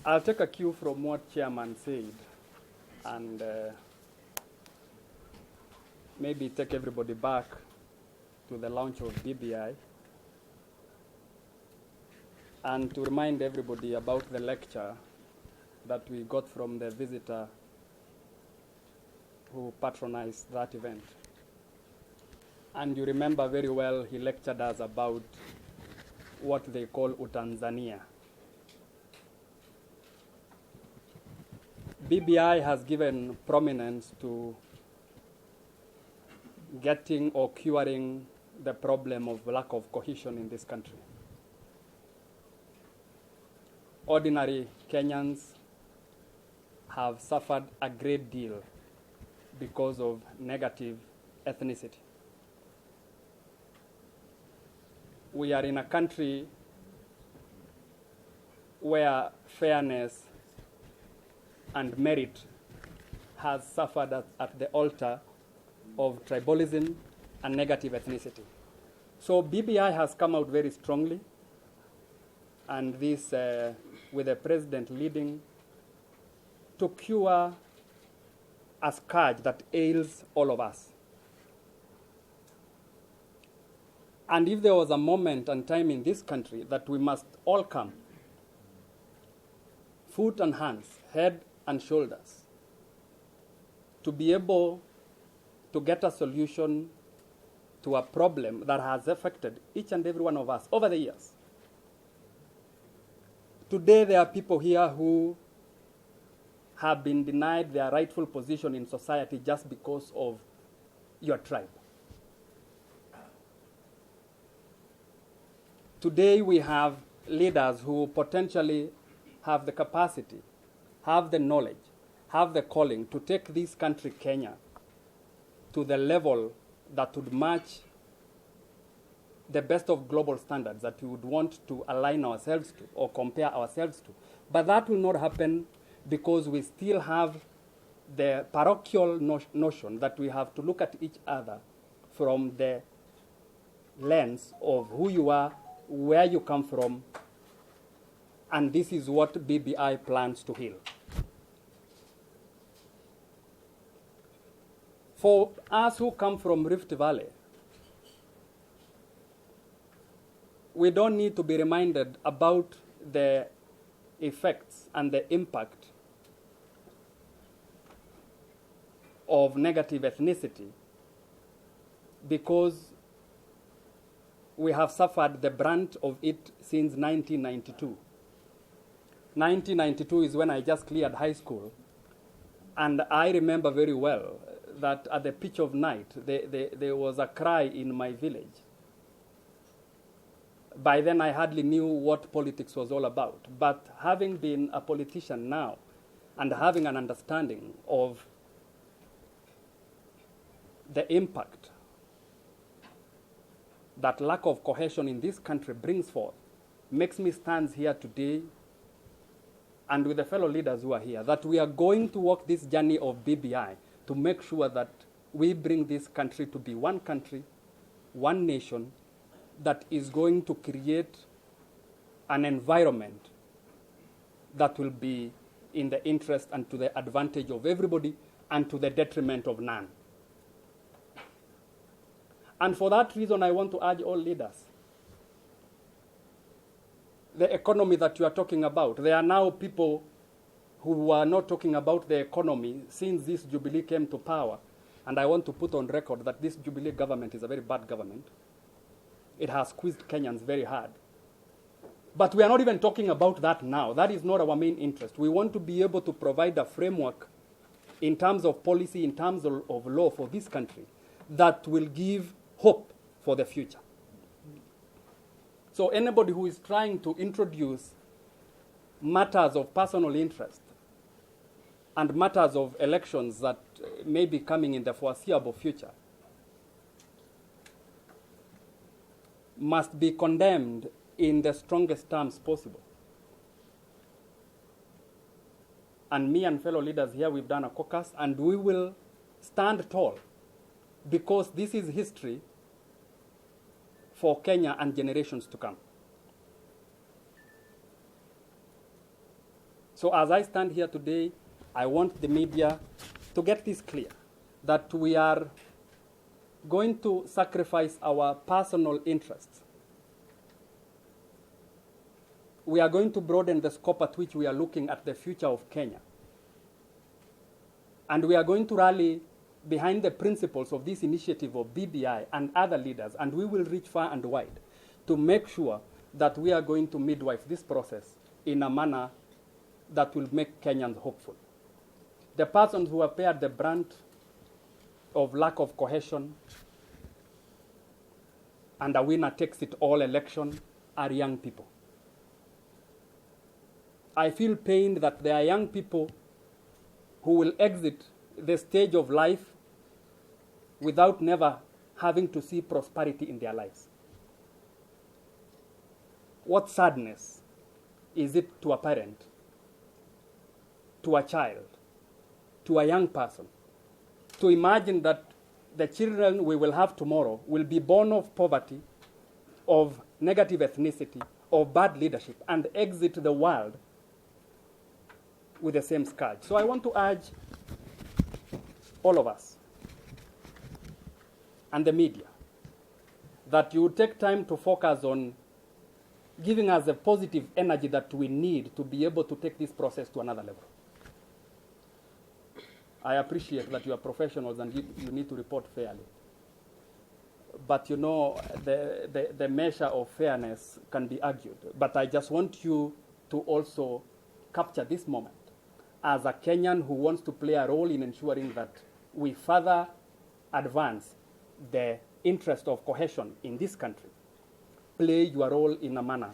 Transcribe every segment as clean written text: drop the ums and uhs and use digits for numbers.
I'll take a cue from what Chairman said and maybe take everybody back to the launch of BBI and to remind everybody about the lecture that we got from the visitor who patronized that event. And you remember very well, he lectured us about what they call Utanzania. BBI has given prominence to getting or curing the problem of lack of cohesion in this country. Ordinary Kenyans have suffered a great deal because of negative ethnicity. We are in a country where fairness and merit has suffered at the altar of tribalism and negative ethnicity. So BBI has come out very strongly, and this with the president leading, to cure a scourge that ails all of us. And if there was a moment and time in this country that we must all come, foot and hands, head and shoulders, to be able to get a solution to a problem that has affected each and every one of us over the years. Today there are people here who have been denied their rightful position in society just because of your tribe. Today we have leaders who potentially have the capacity, have the knowledge, have the calling to take this country, Kenya, to the level that would match the best of global standards that we would want to align ourselves to or compare ourselves to. But that will not happen because we still have the parochial notion that we have to look at each other from the lens of who you are, where you come from, and this is what BBI plans to heal. For us who come from Rift Valley, we don't need to be reminded about the effects and the impact of negative ethnicity because we have suffered the brunt of it since 1992. 1992 is when I just cleared high school, and I remember very well that at the pitch of night, there was a cry in my village. By then, I hardly knew what politics was all about. But having been a politician now and having an understanding of the impact that lack of cohesion in this country brings forth, makes me stand here today and with the fellow leaders who are here, that we are going to walk this journey of BBI to make sure that we bring this country to be one country, one nation, that is going to create an environment that will be in the interest and to the advantage of everybody and to the detriment of none. And for that reason, I want to urge all leaders. The economy that you are talking about, there are now people who are not talking about the economy since this Jubilee came to power. And I want to put on record that this Jubilee government is a very bad government. It has squeezed Kenyans very hard. But we are not even talking about that now. That is not our main interest. We want to be able to provide a framework in terms of policy, in terms of law for this country that will give hope for the future. So anybody who is trying to introduce matters of personal interest and matters of elections that may be coming in the foreseeable future must be condemned in the strongest terms possible. And me and fellow leaders here, we've done a caucus, and we will stand tall because this is history for Kenya and generations to come. So as I stand here today, I want the media to get this clear, that we are going to sacrifice our personal interests. We are going to broaden the scope at which we are looking at the future of Kenya. And we are going to rally behind the principles of this initiative of BBI and other leaders, and we will reach far and wide to make sure that we are going to midwife this process in a manner that will make Kenyans hopeful. The persons who have bear the brunt of lack of cohesion and a winner takes it all election are young people. I feel pained that there are young people who will exit the stage of life without never having to see prosperity in their lives. What sadness is it to a parent, to a child, to a young person, to imagine that the children we will have tomorrow will be born of poverty, of negative ethnicity, of bad leadership, and exit the world with the same scourge. So I want to urge all of us and the media that you take time to focus on giving us the positive energy that we need to be able to take this process to another level. I appreciate that you are professionals and you need to report fairly. But you know, the measure of fairness can be argued. But I just want you to also capture this moment as a Kenyan who wants to play a role in ensuring that we further advance the interest of cohesion in this country. Play your role in a manner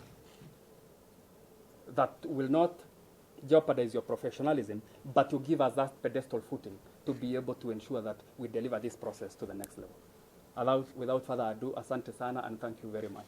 that will not jeopardize your professionalism, but to give us that pedestal footing to be able to ensure that we deliver this process to the next level. Without further ado, asante sana and thank you very much.